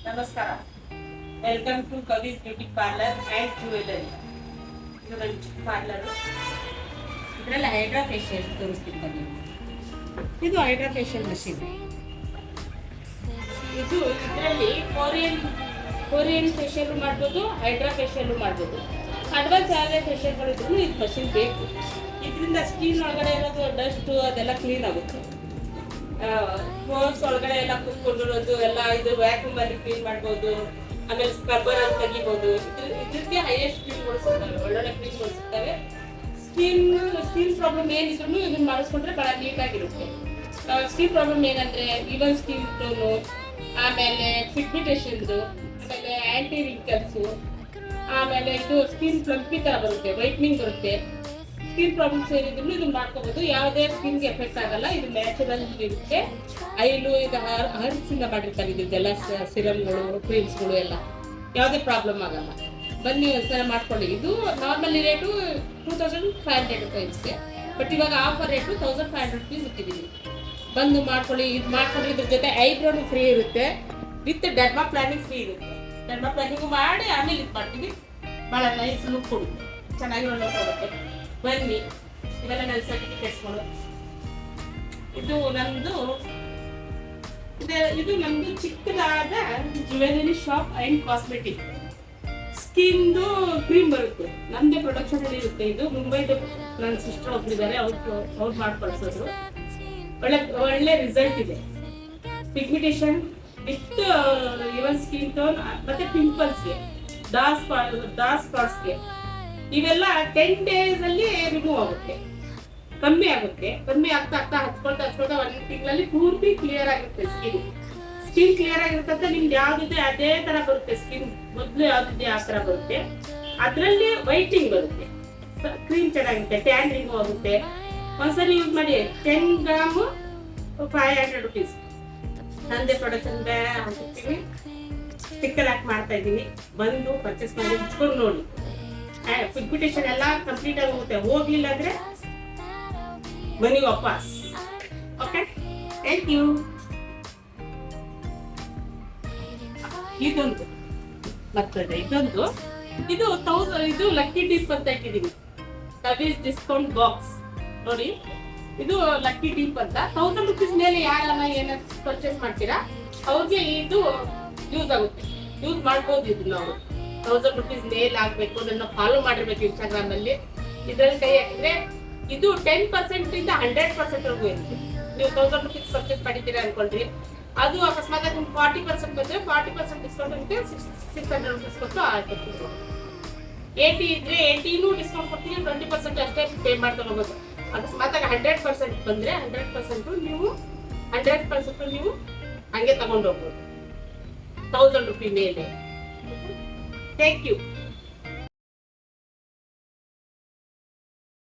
ನಮಸ್ಕಾರ. Welcome to Kavi's beauty parlour and jewellery. ಇದು ನನ್ನ ಪಾರ್ಲರು. ಇದರಲ್ಲಿ ಹೈಡ್ರಾ ಫೇಶಿಯಲ್ ತೋರಿಸ್ತೀನಿ ಬನ್ನಿ. ಇದು ಹೈಡ್ರಾ ಫೇಶಿಯಲ್ ಮಷೀನ್. ಇದು ಇದರಲ್ಲಿ ಕೊರಿಯನ್ ಫೇಶಿಯಲ್ ಮಾಡ್ಬೋದು, ಹೈಡ್ರಾ ಫೇಶಿಯಲ್ ಮಾಡ್ಬೋದು. ಅಡ್ವಾನ್ಸ್ ಯಾವುದೇ ಫೇಶಿಯಲ್ಗಳಿದ್ರು ಇದು ಮಷೀನ್ ಬೇಕು. ಇದರಿಂದ ಸ್ಕಿನ್ ಒಳಗಡೆ ಇರೋದು ಡಸ್ಟು ಅದೆಲ್ಲ ಕ್ಲೀನ್ ಆಗುತ್ತೆ. ಪೋರ್ಸ್ ಒಳಗಡೆ ಎಲ್ಲ ಕುತ್ಕೊಂಡಿರೋದು ಎಲ್ಲ ಇದು ವ್ಯಾಕ್ಯೂಮಲ್ಲಿ ಕ್ಲೀನ್ ಮಾಡ್ಬೋದು. ಆಮೇಲೆ ಸ್ಕ್ರಬ್ಬರ್ ಅಲ್ಲಿ ತೆಗಿಬೋದು. ಇದಕ್ಕೆ ಹೈಯೆಸ್ಟ್ ಕ್ಲೀನ್ಗಳು ಸಿಗ್ತವೆ, ಒಳ್ಳೊಳ್ಳೆ ಕ್ಲೀನ್ಗಳು ಸಿಗ್ತವೆ. ಸ್ಕಿನ್ ಪ್ರಾಬ್ಲಮ್ ಏನಿದ್ರು ಇದನ್ನ ಮಾಡಿಸ್ಕೊಂಡ್ರೆ ಭಾಳ ನೀಟಾಗಿರುತ್ತೆ. ಸ್ಕಿನ್ ಪ್ರಾಬ್ಲಮ್ ಏನಂದರೆ ಈವನ್ ಸ್ಕಿನ್ ಟೋನು, ಆಮೇಲೆ ಪಿಗ್ಮೆಂಟೇಷನ್ದು, ಆಮೇಲೆ ಆ್ಯಂಟಿ ರಿಂಕಲ್ಸು, ಆಮೇಲೆ ಇದು ಸ್ಕಿನ್ ಪ್ಲಂಪಿ ಥರ ಬರುತ್ತೆ, ವೈಟ್ನಿಂಗ್ ಬರುತ್ತೆ. ಸ್ಕಿನ್ ಪ್ರಾಬ್ಲಮ್ಸ್ ಏನಿದ್ರು ಇದನ್ನ ಮಾಡ್ಕೋಬೋದು. ಯಾವುದೇ ಸ್ಕಿನ್ಗೆ ಎಫೆಕ್ಟ್ ಆಗಲ್ಲ. ಇದು ನ್ಯಾಚುರಲ್ ಇರುತ್ತೆ. ಐಲು ಈಗ ಹರ್ಬ್ಸಿಂದ ಮಾಡಿರ್ತಾರೆ. ಇದೆಲ್ಲ ಸಿರಮ್ಗಳು, ಕ್ರೀಮ್ಸ್ಗಳು ಎಲ್ಲ ಯಾವುದೇ ಪ್ರಾಬ್ಲಮ್ ಆಗಲ್ಲ. ಬನ್ನಿ ಒಂದ್ಸಲ ಮಾಡ್ಕೊಳ್ಳಿ. ಇದು ನಾರ್ಮಲಿ ರೇಟು 2500 ರೂಪೀಸ್ಗೆ, ಬಟ್ ಇವಾಗ ಆಫರ್ ರೇಟು 1500 ರೂಪೀಸ್ ಇಟ್ಟಿದ್ದೀನಿ. ಬಂದು ಮಾಡ್ಕೊಳ್ಳಿ. ಇದು ಮಾಡ್ಕೊಂಡು ಇದ್ರ ಜೊತೆ ಐಬ್ರೋನು ಫ್ರೀ ಇರುತ್ತೆ, ವಿತ್ ಡರ್ಮಾ ಪ್ಲಾನಿಂಗ್ ಫ್ರೀ ಇರುತ್ತೆ. ಡರ್ಮಾ ಪ್ಲಾನಿಂಗು ಮಾಡಿ ಆಮೇಲೆ ಇದು ಮಾಡ್ತೀವಿ. ಭಾಳ ನೈಸ್ ಲುಕ್ ಕೊಡುತ್ತೆ, ಚೆನ್ನಾಗಿರೋ ಲುಕ್ ಕೊಡುತ್ತೆ. ಬನ್ನಿ, ಇವೆಲ್ಲ ನನ್ನ ಸರ್ಟಿಫಿಕೇಟ್ಸ್ಗಳು. ಇದು ನಮ್ಮದು ಚಿಕ್ಕದಾದ ಜ್ಯುವೆಲರಿ ಶಾಪ್ ಆ್ಯಂಡ್ ಕಾಸ್ಮೆಟಿಕ್. ಸ್ಕಿನ್ದು ಕ್ರೀಮ್ ಬರುತ್ತೆ, ನಮ್ಮದೇ ಪ್ರೊಡಕ್ಷನಲ್ಲಿ ಇರುತ್ತೆ. ಇದು ಮುಂಬೈದು ನನ್ನ ಸಿಸ್ಟರ್ ಒಬ್ಬರಿದ್ದಾರೆ, ಅವ್ರು ಮಾಡ್ಕೊಳ್ಸೋದು. ಒಳ್ಳೆ ರಿಸಲ್ಟ್ ಇದೆ. Pigmentation with even skin tone ಮತ್ತು ಪಿಂಪಲ್ಸ್ಗೆ, ಡಾರ್ಕ್ ಸ್ಪಾಟ್ಸ್ಗೆ ಇವೆಲ್ಲ 10 ಡೇಸಲ್ಲಿ ರಿಮೂವ್ ಆಗುತ್ತೆ, ಕಮ್ಮಿ ಆಗುತ್ತೆ. ಕಮ್ಮಿ ಆಗ್ತಾ ಹಚ್ಕೊಳ್ತಾ 1 ತಿಂಗಳಲ್ಲಿ ಪೂರ್ತಿ ಕ್ಲಿಯರ್ ಆಗಿರುತ್ತೆ. ಸ್ಕಿನ್ ಕ್ಲಿಯರ್ ಆಗಿರುತ್ತೆ ಅಂತ ನಿಮ್ದು ಯಾವುದಿದೆ ಅದೇ ಥರ ಬರುತ್ತೆ. ಸ್ಕಿನ್ ಮೊದಲು ಯಾವುದಿದೆ ಆ ಥರ ಬರುತ್ತೆ. ಅದರಲ್ಲಿ ವೈಟಿಂಗ್ ಬರುತ್ತೆ, ಕ್ರೀಮ್ ಚೆನ್ನಾಗಿರುತ್ತೆ, ಟ್ಯಾನ್ ರಿಮೂವ್ ಆಗುತ್ತೆ. ಒಂದ್ಸರಿ ಯೂಸ್ ಮಾಡಿ. 10 ಗ್ರಾಮು 500 ರೂಪೀಸ್. ನಂದೇ ಪ್ರೊಡಕ್ಷನ್ ಹಾಕಿರ್ತೀನಿ, ಸ್ಟಿಕ್ಕರ್ ಹಾಕಿ ಮಾಡ್ತಾ ಇದ್ದೀನಿ. ಬಂದು ಪರ್ಚೇಸ್ ಮಾಡಿ ಹಚ್ಕೊಂಡು ನೋಡಿ. ಪಿಗ್ಮೆಂಟೇಷನ್ ಎಲ್ಲ ಕಂಪ್ಲೀಟ್ ಆಗಿ ಹೋಗುತ್ತೆ. ಹೋಗ್ಲಿಲ್ಲ ಅಂದ್ರೆ ಬನ್ನಿ ವಾಪಸ್. Okay, thank you. ಇದೊಂದು ಬರ್ತದೆ. ಇದು ಲಕ್ಕಿ ಡಿಪ್ ಅಂತ ಇಟ್ಟಿದ್ದೀನಿ. ಕವೀಸ್ ಡಿಸ್ಕೌಂಟ್ ಬಾಕ್ಸ್ ನೋಡಿ. ಇದು ಲಕ್ಕಿ ಡಿಪ್ ಅಂತ 1000 ರೂಪೀಸ್ ಮೇಲೆ ಯಾರನ್ನ ಏನಾದ್ರು ಪರ್ಚೇಸ್ ಮಾಡ್ತೀರಾ ಅವ್ರಿಗೆ ಇದು ಯೂಸ್ ಆಗುತ್ತೆ. ಯೂಸ್ ಮಾಡ್ಬೋದು. ಇದನ್ನ ಅವರು 1000 ರೂಪೀಸ್ ಮೇಲ್ ಆಗಬೇಕು. ನನ್ನ ಫಾಲೋ ಮಾಡಿರ್ಬೇಕು ಇನ್ಸ್ಟಾಗ್ರಾಮ್ ಅಲ್ಲಿ. ಇದರಲ್ಲಿ ಕೈ ಹಾಕಿದ್ರೆ ಇದು 10% ಇಂದ 100% ವರೆಗೂ ಇರುತ್ತೆ. ನೀವು 1000 ರೂಪೀಸ್ ಪರ್ಚೇಸ್ ಮಾಡಿದ್ದೀರಾ ಅನ್ಕೊಂಡ್ರಿ, ಅದು ಅಕಸ್ಮಾತ್ ನಿಮ್ಗೆ 40% ಬಂದ್ರೆ 40% ಡಿಸ್ಕೌಂಟ್ ಅಂತ 600 ರೂಪೀಸ್ ಕೊಟ್ಟು ಕೊಡ್ತೀವಿ. 80 ಇದ್ರೆ 80ನೂ ಡಿಸ್ಕೌಂಟ್ ಕೊಡ್ತೀವಿ. 20% ಅಷ್ಟೇ ಪೇ ಮಾಡ್ತಾ ಹೋಗೋದು. ಅಕಸ್ಮಾತ್ 100% ಬಂದ್ರೆ 100% ನೀವು ಹಂಗೆ ತಗೊಂಡು ಹೋಗ್ಬೋದು 1000 ರೂಪಾಯಿ ಮೇಲೆ. Thank you.